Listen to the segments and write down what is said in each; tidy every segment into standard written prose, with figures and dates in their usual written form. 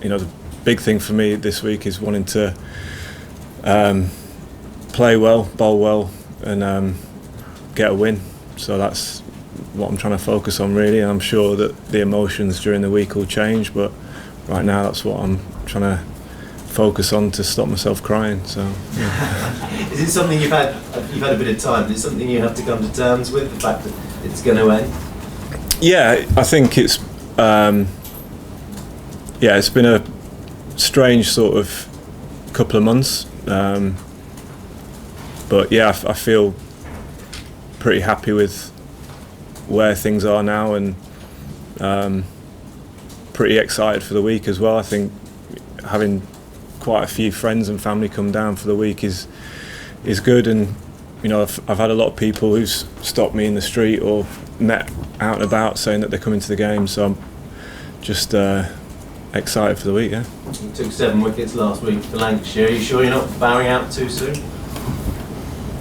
the big thing for me this week is wanting to play well, bowl well, and get a win. So that's what I'm trying to focus on, really. And I'm sure that the emotions during the week will change, but right now that's what I'm trying to focus on to stop myself crying. So yeah. Is it something you've had a bit of time? Is it something you have to come to terms with, the fact that it's going to end? Yeah, I think it's it's been a strange sort of couple of months, but yeah, I feel pretty happy with where things are now, and pretty excited for the week as well. I think having quite a few friends and family come down for the week is good, and I've had a lot of people who've stopped me in the street or met out and about saying that they're coming to the game, so I'm just excited for the week. Yeah. You took 7 wickets last week for Lancashire. Are you sure you're not bowing out too soon?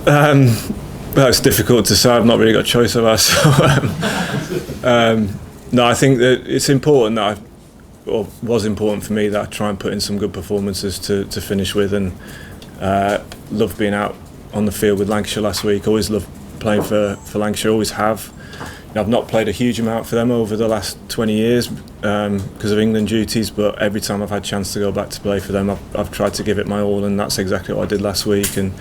Well, it's difficult to say. I've not really got a choice of us. No, I think that it's important that or was important for me that I try and put in some good performances to finish with, and loved being out on the field with Lancashire last week. Always loved playing for Lancashire, always have. I've not played a huge amount for them over the last 20 years because of England duties, but every time I've had a chance to go back to play for them, I've tried to give it my all, and that's exactly what I did last week. And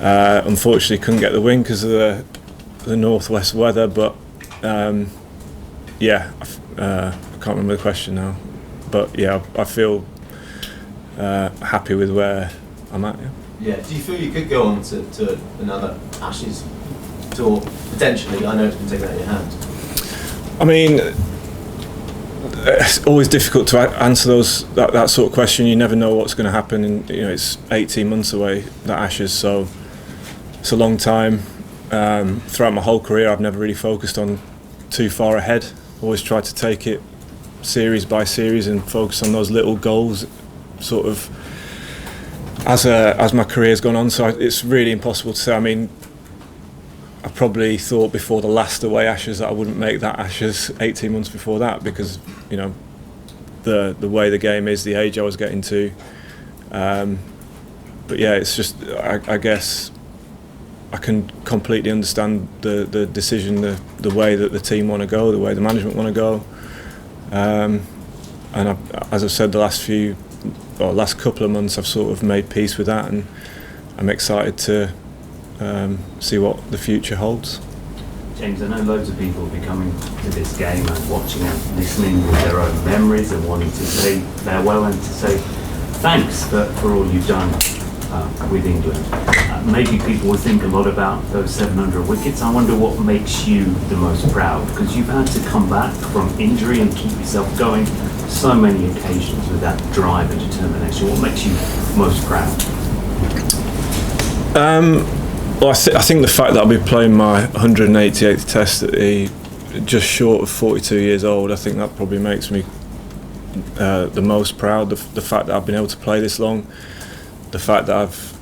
unfortunately couldn't get the win because of the northwest weather, but I can't remember the question now, but yeah, I feel happy with where I'm at. Yeah. Do you feel you could go on to another Ashes tour potentially? I know it's been taken out of your hands. I mean, it's always difficult to answer that sort of question. You never know what's going to happen, and it's 18 months away, that Ashes, so it's a long time. Throughout my whole career, I've never really focused on too far ahead. Always tried to take it series by series and focus on those little goals, sort of as my career's gone on. So it's really impossible to say. I mean, I probably thought before the last away Ashes that I wouldn't make that Ashes 18 months before that, because the way the game is, the age I was getting to. But yeah, it's just I guess I can completely understand the decision, the way that the team want to go, the way the management want to go. And as I've said, the last couple of months, I've sort of made peace with that, and I'm excited to see what the future holds. James, I know loads of people will be coming to this game and watching and listening with their own memories and wanting to say farewell and to say thanks for all you've done with England. Maybe people will think a lot about those 700 wickets. I wonder what makes you the most proud, because you've had to come back from injury and keep yourself going so many occasions with that drive and determination. What makes you most proud? Well, I think the fact that I'll be playing my 188th test at just short of 42 years old, I think that probably makes me the most proud. The fact that I've been able to play this long, the fact that I've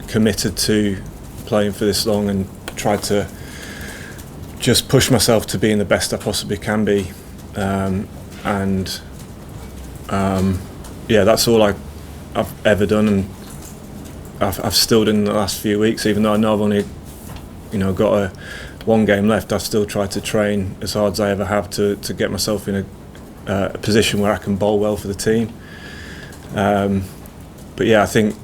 committed to playing for this long and tried to just push myself to being the best I possibly can be, that's all I've ever done, and I've still done in the last few weeks. Even though I know I've only got one game left, I've still tried to train as hard as I ever have to get myself in a position where I can bowl well for the team. But yeah, I think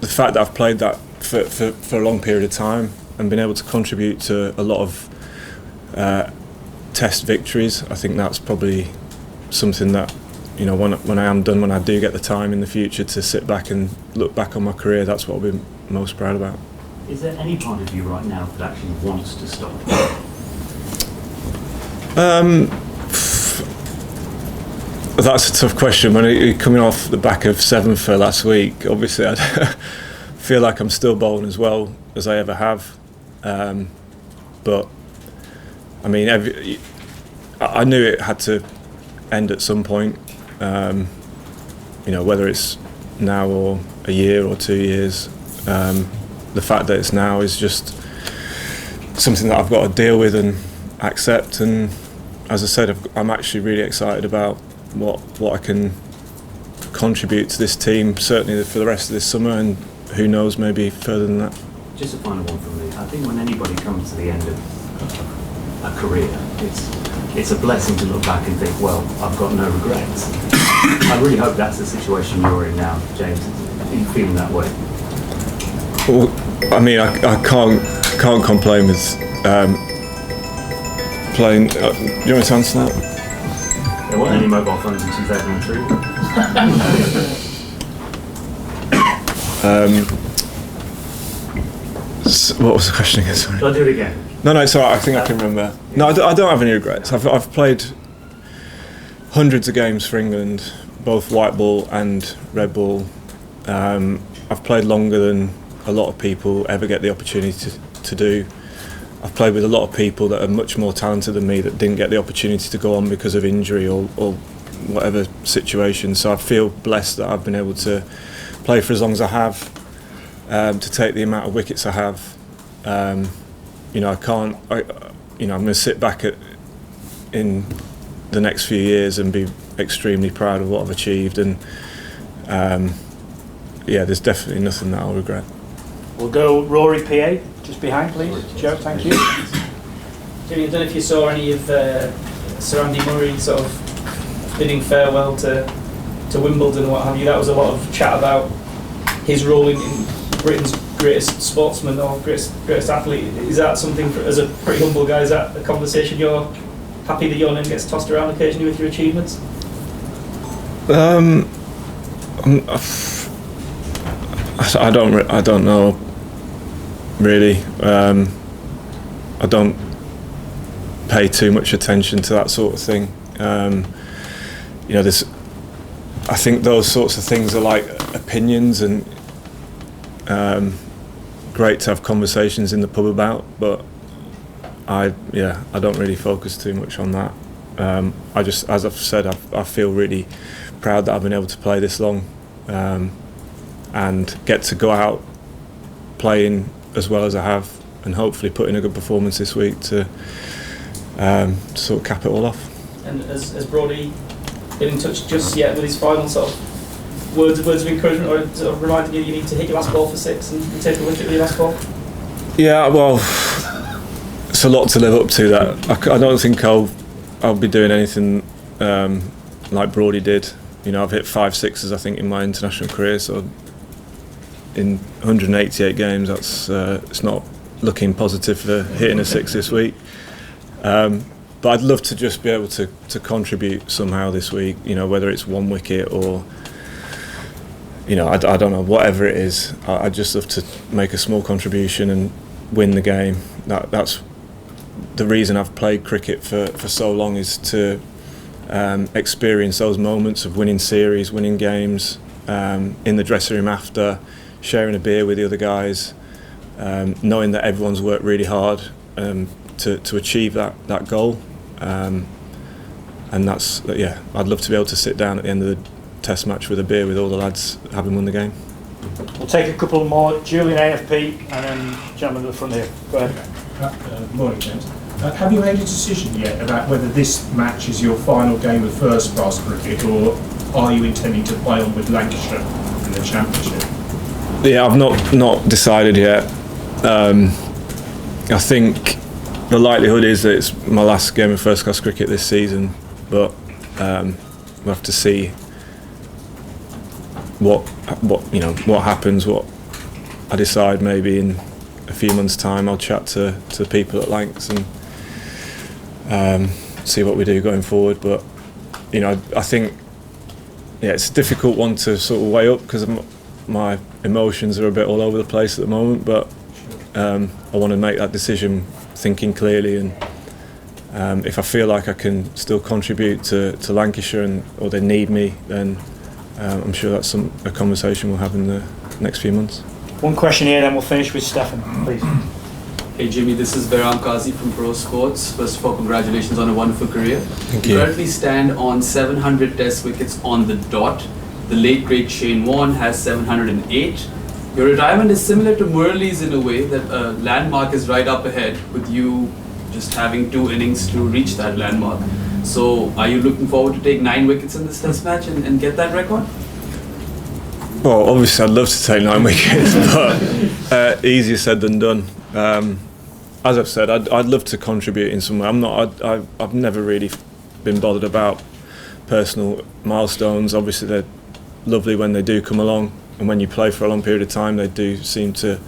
the fact that I've played that for a long period of time and been able to contribute to a lot of test victories, I think that's probably something that, when I am done, when I do get the time in the future to sit back and look back on my career, that's what I'll be most proud about. Is there any part of you right now that actually wants to stop? That's a tough question. When you're coming off the back of 7 for last week, obviously I feel like I'm still bowling as well as I ever have. But I mean, I knew it had to end at some point. Whether it's now or a year or 2 years. The fact that it's now is just something that I've got to deal with and accept. And as I said, I'm actually really excited about what I can contribute to this team, certainly for the rest of this summer, and who knows, maybe further than that. Just a final one from me. I think when anybody comes to the end of a career, it's a blessing to look back and think, well, I've got no regrets. I really hope that's the situation you're in now, James. Are you feeling that way? Well, I mean, I can't complain with playing. You want to answer that? There weren't any mobile phones in 2003. What was the question again? Sorry. Shall I do it again? No, it's all right. I think I can remember. No, I don't have any regrets. I've played hundreds of games for England, both white ball and red ball. I've played longer than a lot of people ever get the opportunity to do. I've played with a lot of people that are much more talented than me that didn't get the opportunity to go on because of injury or whatever situation. So I feel blessed that I've been able to play for as long as I have, to take the amount of wickets I have. I'm going to sit back in the next few years and be extremely proud of what I've achieved, and there's definitely nothing that I'll regret. We'll go Rory PA, just behind please. Joe, thank you. Jimmy, I don't know if you saw any of Sir Andy Murray sort of bidding farewell to Wimbledon and what have you. That was a lot of chat about his role in Britain's greatest sportsman or greatest athlete. Is that something, as a pretty humble guy, is that a conversation you're happy that your name gets tossed around occasionally with your achievements? I don't know really. I don't pay too much attention to that sort of thing. I think those sorts of things are like opinions, and great to have conversations in the pub about, but I don't really focus too much on that. I just, as I've said, I feel really proud that I've been able to play this long, and get to go out playing as well as I have, and hopefully put in a good performance this week to sort of cap it all off. And has Brodie been in touch just yet with his final sort of words of encouragement, or sort of reminding you need to hit your last ball for 6 and take a wicket with your last ball? Yeah, well, it's a lot to live up to that. I don't think I'll be doing anything like Brodie did. I've hit 5 sixes I think in my international career, so in 188 games, that's it's not looking positive for hitting a 6 this week. But I'd love to just be able to contribute somehow this week, whether it's 1 wicket or, I don't know, whatever it is. I'd just love to make a small contribution and win the game. That's the reason I've played cricket for so long, is to experience those moments of winning series, winning games, in the dressing room after, sharing a beer with the other guys, knowing that everyone's worked really hard to achieve that goal, and that's I'd love to be able to sit down at the end of the Test match with a beer with all the lads having won the game. We'll take a couple more. Julian AFP, and then gentleman at the front here. Go ahead. Morning, James. Have you made a decision yet about whether this match is your final game of first class cricket, or are you intending to play on with Lancashire in the Championship? Yeah, I've not decided yet. I think the likelihood is that it's my last game of first class cricket this season, but we'll have to see what happens, what I decide. Maybe in a few months' time I'll chat to people at Lancs and see what we do going forward. But I think it's a difficult one to sort of weigh up, because my emotions are a bit all over the place at the moment, but I want to make that decision thinking clearly, and if I feel like I can still contribute to Lancashire or they need me, then I'm sure that's a conversation we'll have in the next few months. One question here, then we'll finish with Stefan, please. Hey Jimmy, this is Behram Qazi from Pro Sports. First of all, congratulations on a wonderful career. Thank you. You currently stand on 700 Test wickets on the dot. The late great Shane Warne has 708. Your retirement is similar to Murali's in a way, that a landmark is right up ahead, with you just having 2 innings to reach that landmark. So are you looking forward to take 9 wickets in this test match and get that record? Well, obviously I'd love to take 9 wickets, but easier said than done. As I've said, I'd love to contribute in some way. I've never really been bothered about personal milestones. Obviously they're lovely when they do come along, and when you play for a long period of time, they do seem to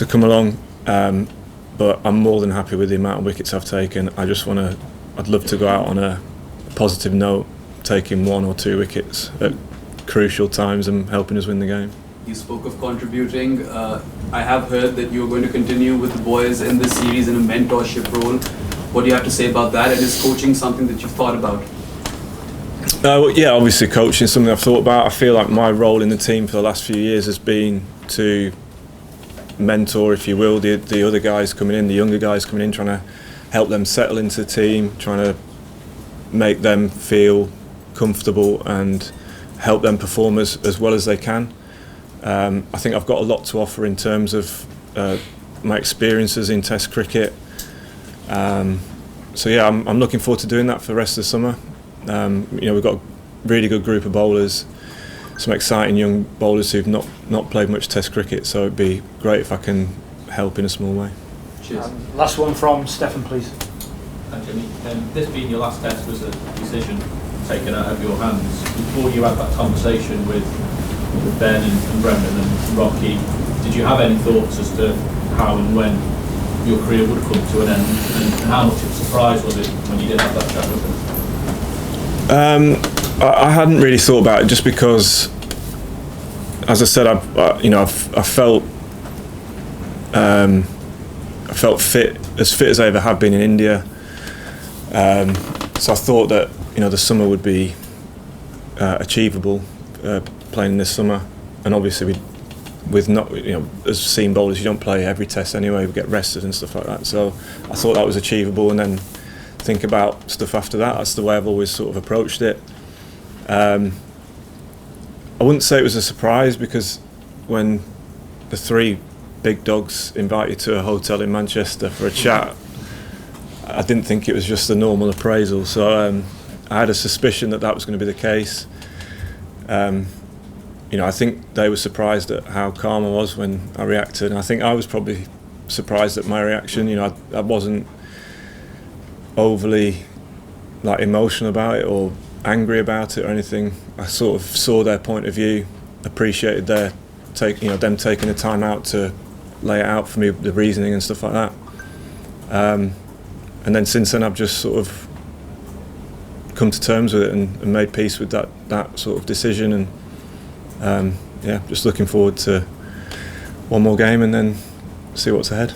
come along. But I'm more than happy with the amount of wickets I've taken. I'd love to go out on a positive note, taking 1 or 2 wickets at crucial times and helping us win the game. You spoke of contributing. I have heard that you're going to continue with the boys in this series in a mentorship role. What do you have to say about that? And is coaching something that you've thought about? Well, yeah, obviously coaching is something I've thought about. I feel like my role in the team for the last few years has been to mentor, if you will, the other guys coming in, the younger guys coming in, trying to help them settle into the team, trying to make them feel comfortable and help them perform as well as they can. I think I've got a lot to offer in terms of my experiences in Test cricket. So yeah, I'm looking forward to doing that for the rest of the summer. We've got a really good group of bowlers, some exciting young bowlers who've not played much Test cricket, so it'd be great if I can help in a small way. Cheers. Last one from Stefan, please. Thank you. This being your last test was a decision taken out of your hands. Before you had that conversation with Ben and Brendan and Rocky, did you have any thoughts as to how and when your career would come to an end, and how much of a surprise was it when you did have that chat with them? I hadn't really thought about it, just because, as I said, I felt fit as I ever have been in India. So I thought that the summer would be achievable, playing this summer, and obviously with not as seam bowlers, you don't play every test anyway. We get rested and stuff like that. So I thought that was achievable, and then think about stuff after that. That's the way I've always sort of approached it. I wouldn't say it was a surprise, because when the 3 big dogs invite you to a hotel in Manchester for a chat, I didn't think it was just a normal appraisal. So I had a suspicion that was going to be the case. I think they were surprised at how calm I was when I reacted, and I think I was probably surprised at my reaction. I wasn't overly emotional about it or angry about it or anything. I sort of saw their point of view, appreciated them taking the time out to lay it out for me, the reasoning and stuff like that. And then since then, I've just sort of come to terms with it and made peace with that sort of decision. And just looking forward to one more game and then see what's ahead.